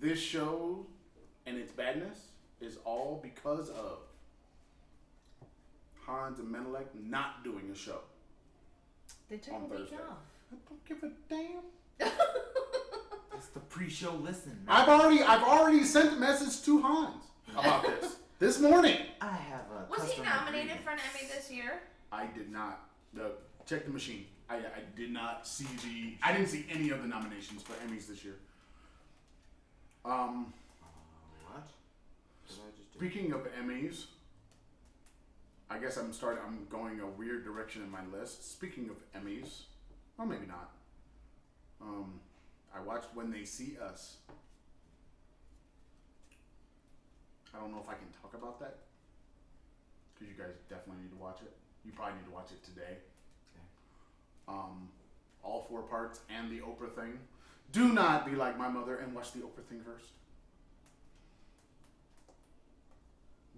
this show and its badness is all because of Hans and Menelik not doing a show. They took on a week Thursday. off. I don't give a damn. It's the pre-show listen. Man. I've already sent a message to Hans about this morning. I have a. Was he nominated for an Emmy this year? I did not. Check the machine. I did not see I didn't see any of the nominations for Emmys this year. What? Speaking of Emmys, I guess I'm going a weird direction in my list. Speaking of Emmys, or maybe not. I watched When They See Us. I don't know if I can talk about that because you guys definitely need to watch it. You probably need to watch it today. Okay. All 4 parts and the Oprah thing. Do not be like my mother and watch the Oprah thing first.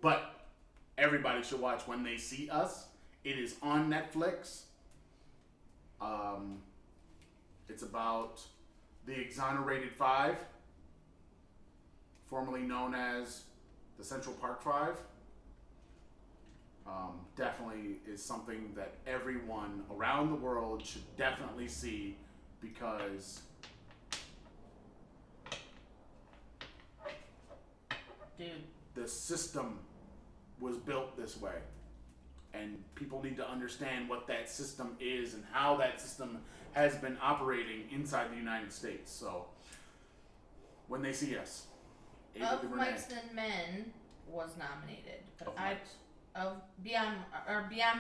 But everybody should watch When They See Us. It is on Netflix. It's about the Exonerated Five, formerly known as the Central Park Five. Definitely is something that everyone around the world should definitely see because the system was built this way. And people need to understand what that system is and how that system has been operating inside the United States. So, When They See Us. Of Mice and Men was nominated. But Beyond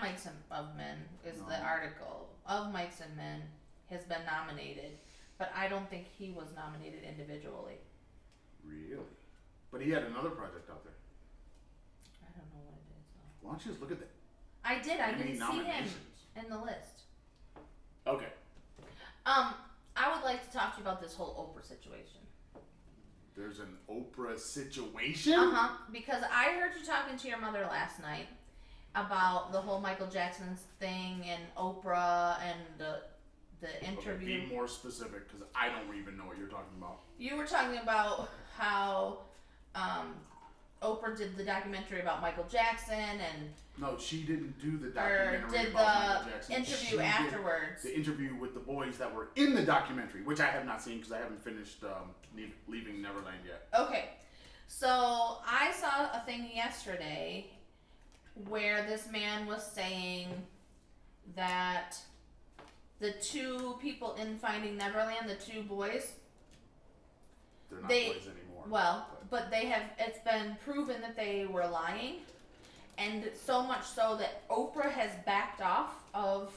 Mice and Men is the article. Of Mice and Men has been nominated. But I don't think he was nominated individually. Really? But he had another project out there. I don't know what it is though. Why don't you just look at that? I did. I didn't see him in the list. Okay. I would like to talk to you about this whole Oprah situation. There's an Oprah situation? Because I heard you talking to your mother last night about the whole Michael Jackson thing and Oprah and the interview. Okay, be more specific because I don't even know what you're talking about. You were talking about how Oprah did the documentary about Michael Jackson and... No, she didn't do the documentary did about Michael Jackson. Interview afterwards. The interview with the boys that were in the documentary, which I have not seen because I haven't finished Leaving Neverland yet. Okay. So, I saw a thing yesterday where this man was saying that the 2 people in Finding Neverland, the 2 boys... They're not boys anymore. Well, but it's been proven that they were lying. And so much so that Oprah has backed off of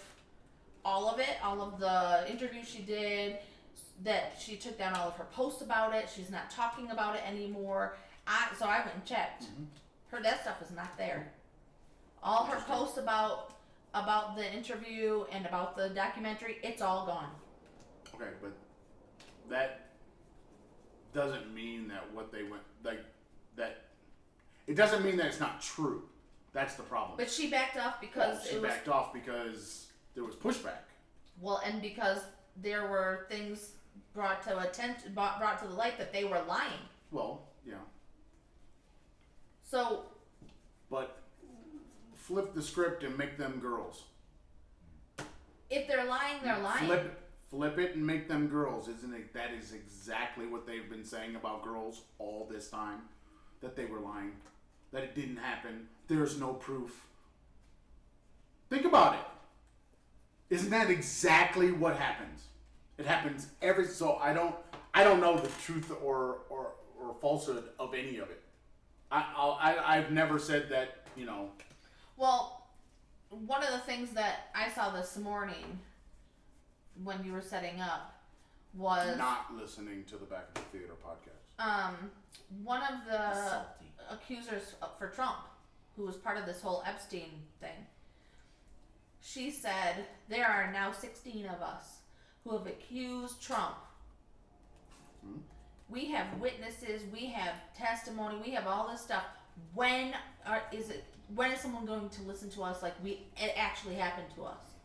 all of it, all of the interviews she did, that she took down all of her posts about it. She's not talking about it anymore. So I went and checked. That stuff is not there. All her posts about the interview and about the documentary, it's all gone. Okay, but that doesn't mean that what they went that. It doesn't mean that it's not true. That's the problem. But she backed off because backed off because there was pushback. Well, and because there were things brought to the light that they were lying. Well, yeah. So. But flip the script and make them girls. If they're lying, they're lying. Flip it and make them girls, isn't it? That is exactly what they've been saying about girls all this time. That they were lying. That it didn't happen. There's no proof. Think about it. Isn't that exactly what happens? It happens so I don't know the truth or falsehood of any of it. I've never said that, you know. Well, one of the things that I saw this morning when you were setting up was not listening to the Back of the Theater podcast. One of the accusers for Trump, who was part of this whole Epstein thing, she said there are now 16 of us who have accused Trump. We have witnesses, we have testimony, we have all this stuff. When is someone going to listen to us like it actually happened to us?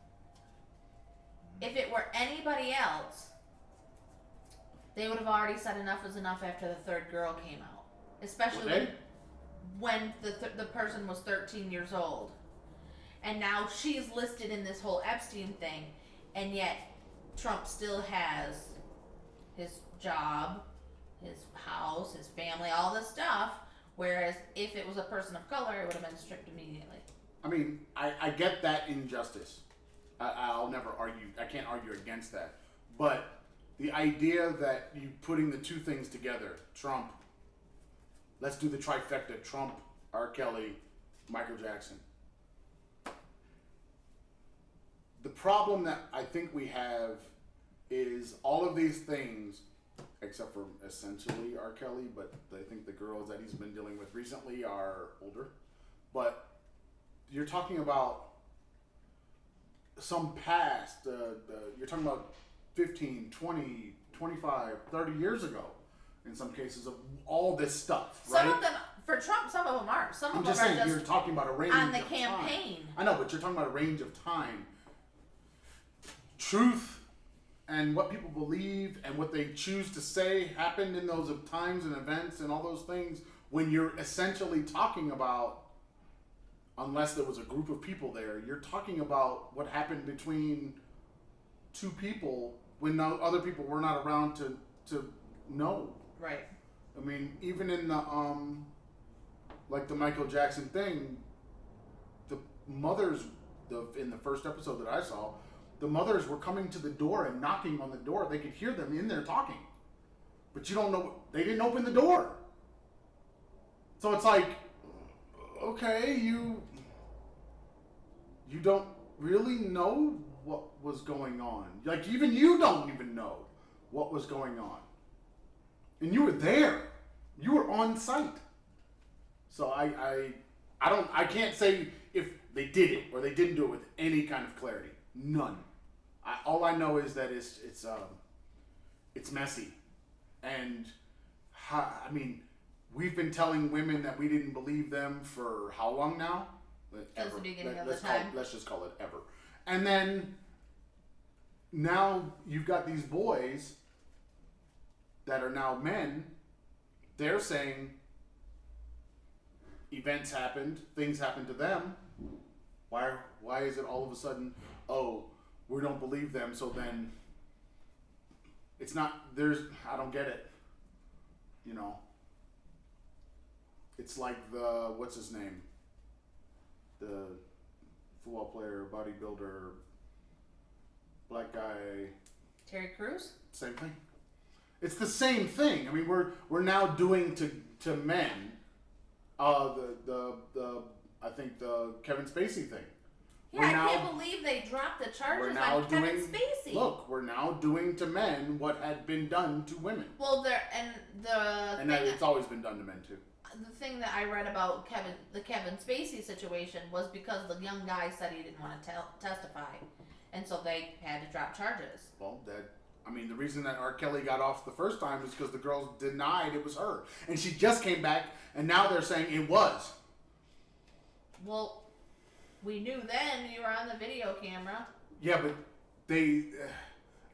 If it were anybody else, They would have already said enough is enough after the third girl came out, especially Would they? when the person was 13 years old, and now she's listed in this whole Epstein thing, and yet Trump still has his job, his house, his family, all this stuff. Whereas if it was a person of color, it would have been stripped immediately. I mean, I get that injustice. I'll never argue. I can't argue against that. But the idea that you putting the two things together, Trump, let's do the trifecta, Trump, R. Kelly, Michael Jackson. The problem that I think we have is all of these things, except for essentially R. Kelly, but I think the girls that he's been dealing with recently are older. But you're talking about some past, you're talking about 15, 20, 25, 30 years ago, in some cases, of all this stuff, right? Some of them, for Trump, some of them aren't. Some I'm of them just are saying, just you're talking about a range on the of campaign. time. I know, but you're talking about a range of time. Truth and what people believe and what they choose to say happened in those times and events and all those things when you're essentially talking about, unless there was a group of people there, you're talking about what happened between two people when no other people were not around to know. Right. I mean, even in the like the Michael Jackson thing, the mothers, in the first episode that I saw, the mothers were coming to the door and knocking on the door. They could hear them in there talking, but you don't know, they didn't open the door. So it's like, okay, you don't really know what was going on. Like, even you don't even know what was going on. And you were there. You were on site. So I can't say if they did it or they didn't do it with any kind of clarity. None. All I know is that it's messy. And I mean, we've been telling women that we didn't believe them for how long now? Since the beginning of the time. Let's just call it ever. And then now you've got these boys that are now men. They're saying events happened, things happened to them. Why is it all of a sudden, oh, we don't believe them, so then it's not, I don't get it. You know, it's like what's his name? The football player, bodybuilder, black guy. Terry Crews? Same thing. It's the same thing. I mean, we're now doing to men, I think the Kevin Spacey thing. Yeah, I can't believe they dropped the charges on Kevin Spacey. Look, we're now doing to men what had been done to women. Well, It's always been done to men too. The thing that I read about the Kevin Spacey situation was because the young guy said he didn't want to testify, and so they had to drop charges. Well, the reason that R. Kelly got off the first time is because the girls denied it was her, and she just came back, and now they're saying it was. Well, we knew then you were on the video camera. Yeah, but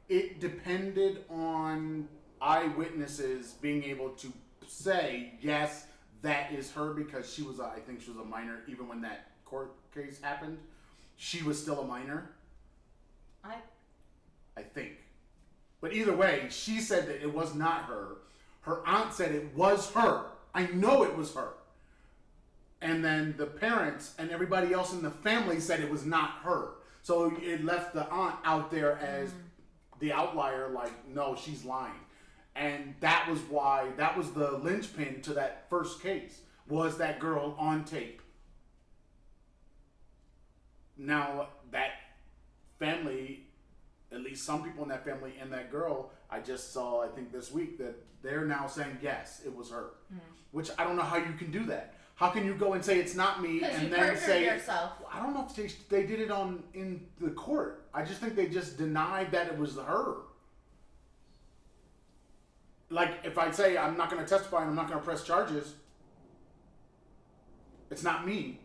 it depended on eyewitnesses being able to say, yes, that is her, because I think she was a minor even when that court case happened. She was still a minor. I think. But either way, she said that it was not her. Her aunt said it was her. I know it was her. And then the parents and everybody else in the family said it was not her. So it left the aunt out there as the outlier, like, no, she's lying. And that was the linchpin to that first case, was that girl on tape. Now, that family, at least some people in that family and that girl, I just saw, I think this week, that they're now saying, yes, it was her. Which I don't know how you can do that. How can you go and say it's not me and then say yourself? I don't know if they did it in the court. I just think they just denied that it was her. Like, if I say I'm not going to testify and I'm not going to press charges, it's not me.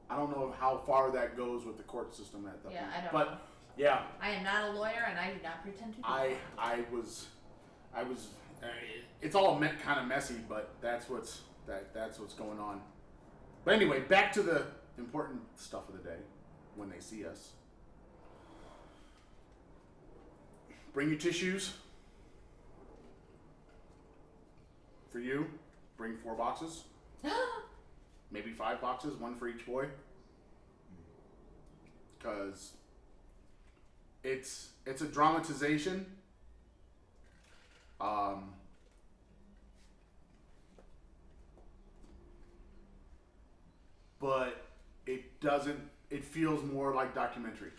I don't know how far that goes with the court system at that point. I don't know. But yeah, I am not a lawyer and I do not pretend to be. I was. It's all kind of messy, but that's what's going on. But anyway, back to the important stuff of the day. When they see us, bring your tissues. For you, bring 4 boxes. Maybe 5 boxes, 1 for each boy. Because it's a dramatization. But it doesn't. It feels more like documentary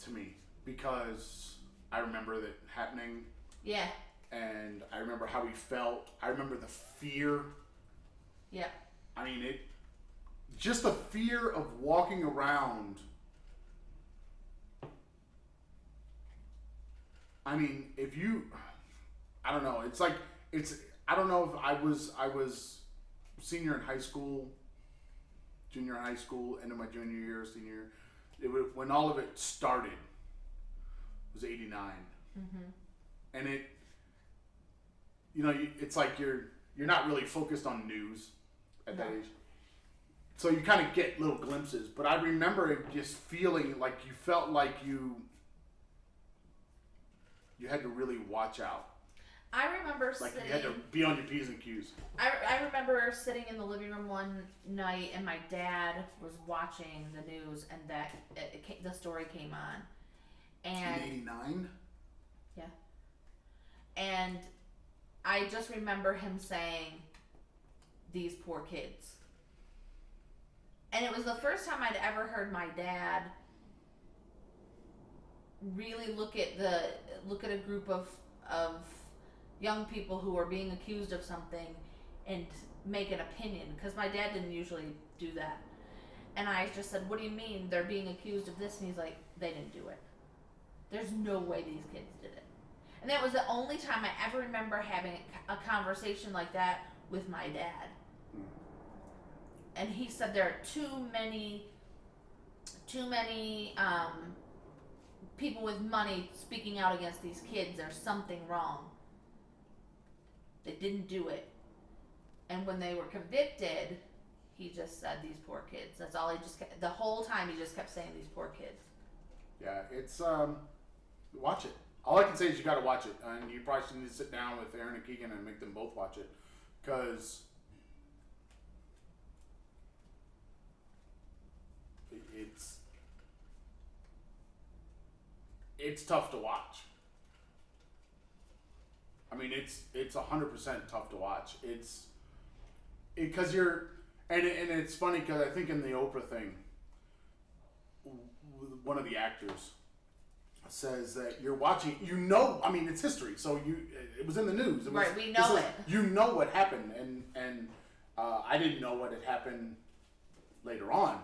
to me, because I remember that happening. Yeah. And I remember how he felt. I remember the fear. Yeah. I mean, just the fear of walking around. I mean, I don't know. I don't know if I was senior in high school, junior high school, end of my junior year, senior. When all of it started, it was 89. Mm-hmm. And it's like you're not really focused on news at that age. So you kind of get little glimpses. But I remember it just feeling like you felt like you had to really watch out. I remember like you had to be on your P's and Q's. I remember sitting in the living room one night, and my dad was watching the news, and the story came on. And in 89? Yeah. And I just remember him saying, "These poor kids." And it was the first time I'd ever heard my dad really look at a group of young people who are being accused of something and make an opinion, because my dad didn't usually do that. And I just said, "What do you mean they're being accused of this?" And he's like, "They didn't do it. There's no way these kids did it." And that was the only time I ever remember having a conversation like that with my dad. And he said there are too many people with money speaking out against these kids. There's something wrong. They didn't do it. And when they were convicted, he just said, "These poor kids." That's all he just kept, the whole time he just kept saying, "These poor kids." Yeah, it's watch it. All I can say is you got to watch it, and you probably should need to sit down with Aaron and Keegan and make them both watch it, because it's tough to watch. I mean, it's 100% tough to watch. It's because and it's funny because I think in the Oprah thing, one of the actors says that you're watching, I mean, it's history, so it was in the news. Right, we know it. You know what happened, and I didn't know what had happened later on,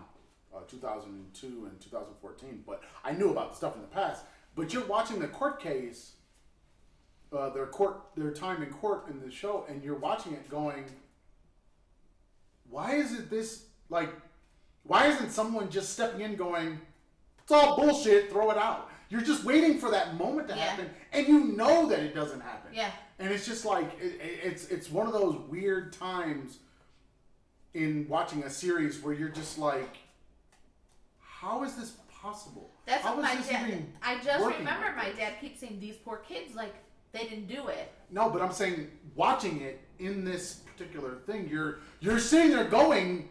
2002 and 2014, but I knew about the stuff in the past. But you're watching the court case, their time in court in the show, and you're watching it going, why is it this, like, why isn't someone just stepping in going, it's all bullshit, throw it out? You're just waiting for that moment to happen, and you know that it doesn't happen. Yeah. And it's just like, it's one of those weird times in watching a series where you're just like, how is this possible? That's how what my this dad, even I just working remember like my this? dad keeps saying, "These poor kids," like they didn't do it. No, but I'm saying watching it in this particular thing, you're sitting there going,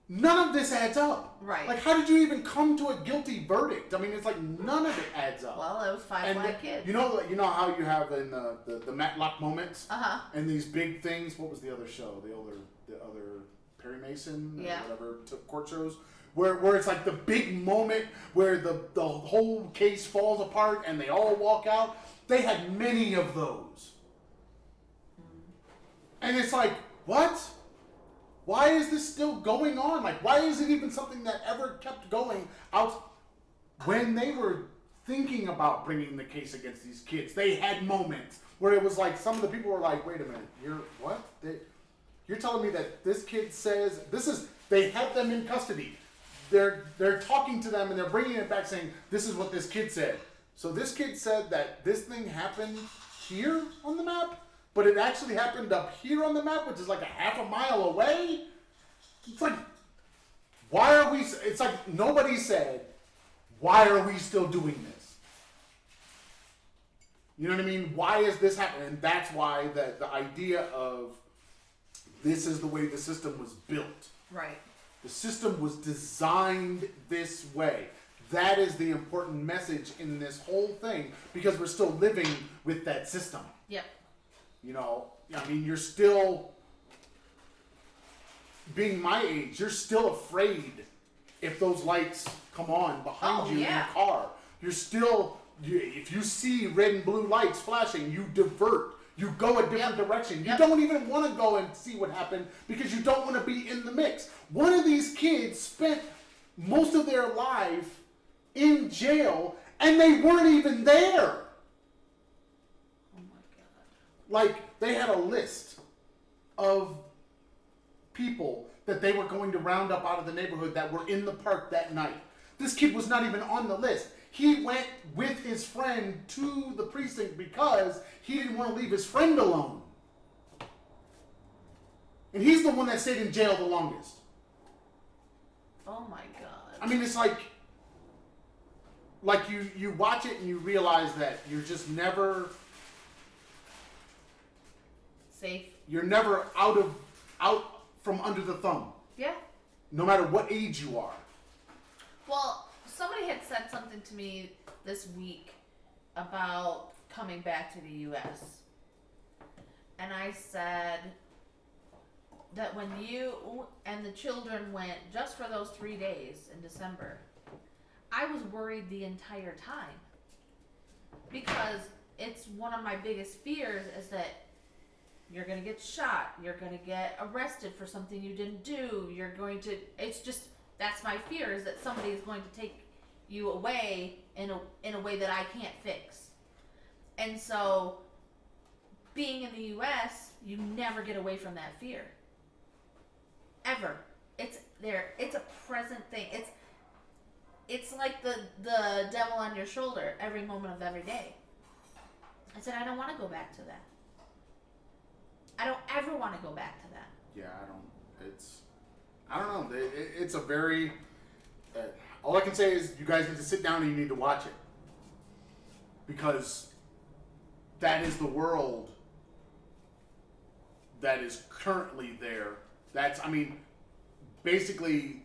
none of this adds up. Right. Like, how did you even come to a guilty verdict? I mean, it's like none of it adds up. Well, it was 5 black kids. You know how you have in the Matlock moments? Uh-huh. And these big things. What was the other show? The other Perry Mason or whatever court shows? Where it's like the big moment where the whole case falls apart and they all walk out. They had many of those. And it's like, what? Why is this still going on? Like, why is it even something that ever kept going out when they were thinking about bringing the case against these kids? They had moments where it was like some of the people were like, wait a minute, you're telling me that this kid says, they have them in custody. They're talking to them and they're bringing it back saying, this is what this kid said. So this kid said that this thing happened here on the map, but it actually happened up here on the map, which is like a half a mile away. It's like, why are we? It's like nobody said, why are we still doing this? You know what I mean? Why is this happening? And that's why the idea of this is the way the system was built. Right. The system was designed this way. That is the important message in this whole thing, because we're still living with that system. Yep. You know, I mean, you're still, being my age, you're still afraid if those lights come on behind you in your car. You're still, if you see red and blue lights flashing, you divert. You go a different direction. You don't even want to go and see what happened because you don't want to be in the mix. One of these kids spent most of their life in jail and they weren't even there. Oh my God. Like, they had a list of people that they were going to round up out of the neighborhood that were in the park that night. This kid was not even on the list. He went with his friend to the precinct because he didn't want to leave his friend alone. And he's the one that stayed in jail the longest. Oh my God. I mean, it's like you watch it and you realize that you're just never safe. You're never out from under the thumb. Yeah. No matter what age you are. Well, somebody had said something to me this week about coming back to the U.S. And I said that when you and the children went just for those 3 days in December, I was worried the entire time. Because it's one of my biggest fears is that you're going to get shot, you're going to get arrested for something you didn't do, it's just, that's my fear, is that somebody is going to take you away in a way that I can't fix. And so, being in the U.S., you never get away from that fear. Ever. It's there. It's a present thing. It's like the devil on your shoulder every moment of every day. I said, I don't want to go back to that. I don't ever want to go back to that. Yeah, I don't know. It's a very, all I can say is you guys need to sit down and you need to watch it. Because that is the world that is currently there. Basically,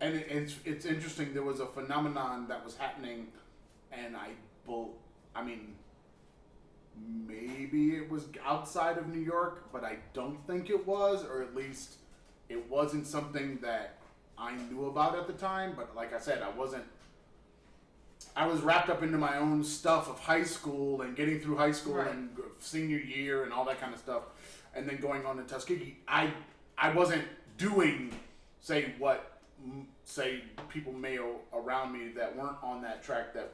and it's interesting, there was a phenomenon that was happening, and maybe it was outside of New York, but I don't think it was, or at least it wasn't something that I knew about at the time. But like I said, I was wrapped up into my own stuff of high school and getting through high school and senior year and all that kind of stuff, and then going on to Tuskegee. I wasn't doing, say people around me that weren't on that track that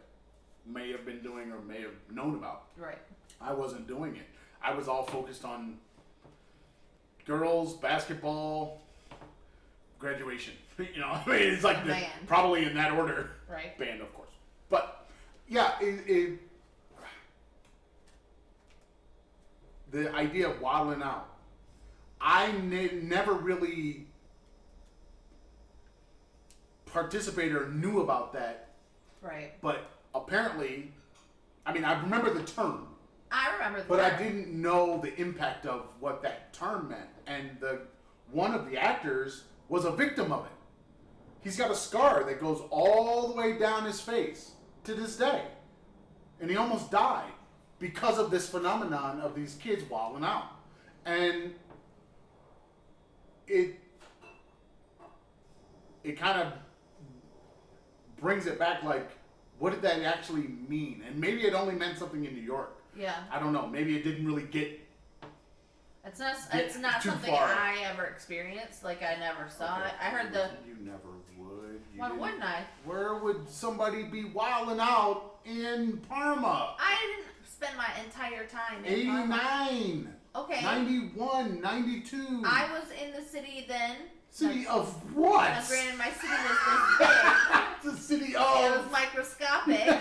may have been doing or may have known about. Right. I wasn't doing it. I was all focused on girls, basketball, graduation. It's like probably in that order. Right. Band, of course. But yeah, the idea of wilding out. I never really participated or knew about that. Right. But apparently, I remember the term. I remember the term. But term. I didn't know the impact of what that term meant. And one of the actors was a victim of it. He's got a scar that goes all the way down his face to this day. And he almost died because of this phenomenon of these kids wilding out. And it kind of brings it back, like, what did that actually mean? And maybe it only meant something in New York. Yeah. I don't know. Maybe it didn't really get It's not something far. I ever experienced. Like, I never saw it. I heard You never would. Why wouldn't I? Where would somebody be wilding out in Parma? I didn't spend my entire time in Parma. 89. Okay. 91, 92. I was in the city then. City of what? Now, granted, my city was this big. The city It of... was microscopic.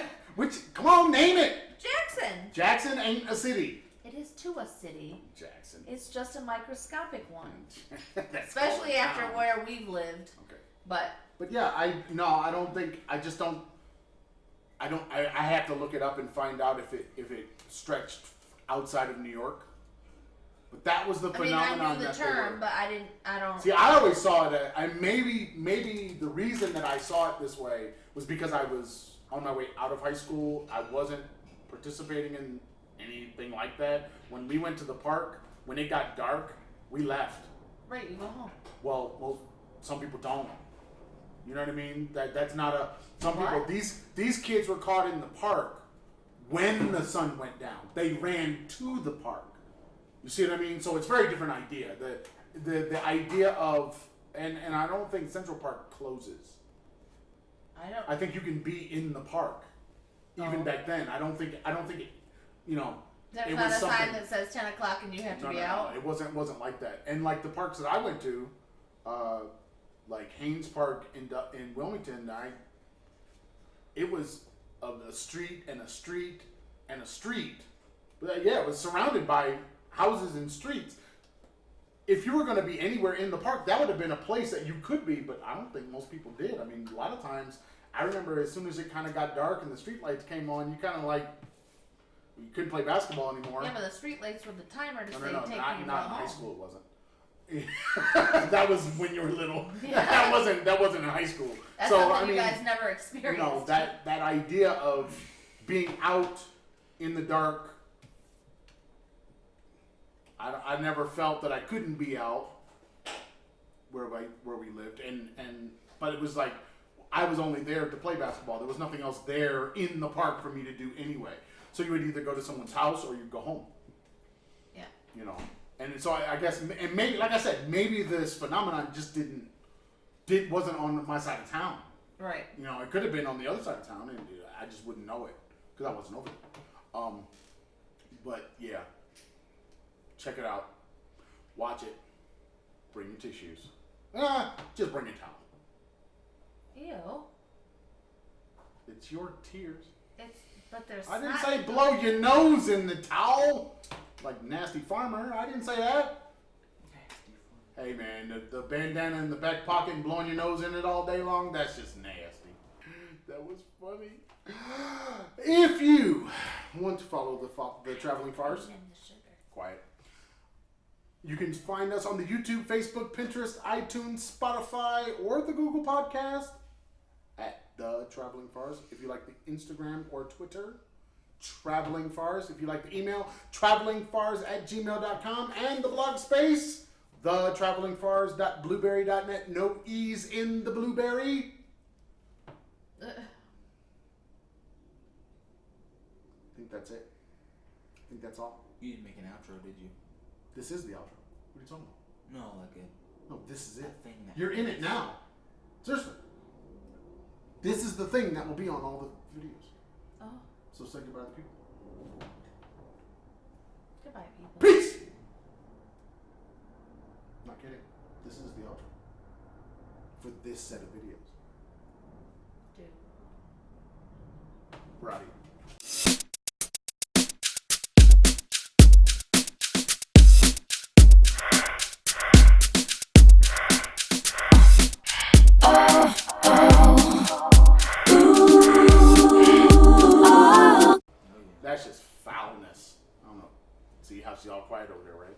Come on, name it. Jackson. Jackson ain't a city. It is to a city. Jackson. It's just a microscopic one. That's Especially going after down. where we've lived. Okay. But yeah, I don't think, I just don't, I have to look it up and find out if it stretched outside of New York. But that was the I mean, phenomenon. I knew the that they term, were. but I don't. See, I always saw it. Maybe the reason that I saw it this way was because I was on my way out of high school. I wasn't participating in anything like that. When we went to the park, when it got dark, we left. Right, you go home. Well, some people don't. You know what I mean? That's not a. Some What? people. These kids were caught in the park when the sun went down. They ran to the park. You see what I mean? So it's a very different idea. The idea of and I don't think Central Park closes. I think you can be in the park, even back then. I don't think it. You know. There's it not was a sign something- that says 10 o'clock and you have to be out. No, it wasn't like that. And like the parks that I went to, like Haynes Park in Wilmington, it was a street and a street and a street. But yeah, it was surrounded by houses and streets. If you were going to be anywhere in the park, that would have been a place that you could be, but I don't think most people did. I mean, a lot of times, I remember as soon as it kind of got dark and the street lights came on, you kind of like, you couldn't play basketball anymore. Yeah, but the street lights with the timer to say No, take not you in home. high school. It wasn't. That was when you were little. Yeah. That wasn't in high school. That's so something I mean, you guys never experienced. you know, that idea of being out in the dark. I never felt that I couldn't be out where we lived, but it was like I was only there to play basketball. There was nothing else there in the park for me to do anyway. So you would either go to someone's house or you'd go home. Yeah. You know, and so I guess, and maybe, like I said, maybe this phenomenon just wasn't on my side of town. Right. You know, it could have been on the other side of town, and I just wouldn't know it because I wasn't over there. But yeah, check it out, watch it, bring your tissues. Just bring a towel. Ew. It's your tears. But there's. I didn't say blow your nose in the towel like nasty farmer. I didn't say that. Hey man, the bandana in the back pocket and blowing your nose in it all day long, that's just nasty. That was funny. If you want to follow the Traveling Farce, quiet. You can find us on the YouTube, Facebook, Pinterest, iTunes, Spotify, or the Google Podcast at The Traveling Farce. If you like the Instagram or Twitter, Traveling Farce. If you like the email, travelingfarce@gmail.com, and the blog space, thetravelingfarce.blueberry.net. No E's in the blueberry. I think that's it. I think that's all. You didn't make an outro, did you? This is the outro. What are you talking about? No, like No, this is it. a thing that You're in it now. Seriously. This is the thing that will be on all the videos. Oh, So say goodbye to people. goodbye, people. Peace! Not kidding. This is the outro. For this set of videos. Dude. We're out of here. That's just foulness. I don't know. See how she's all quiet over there, right?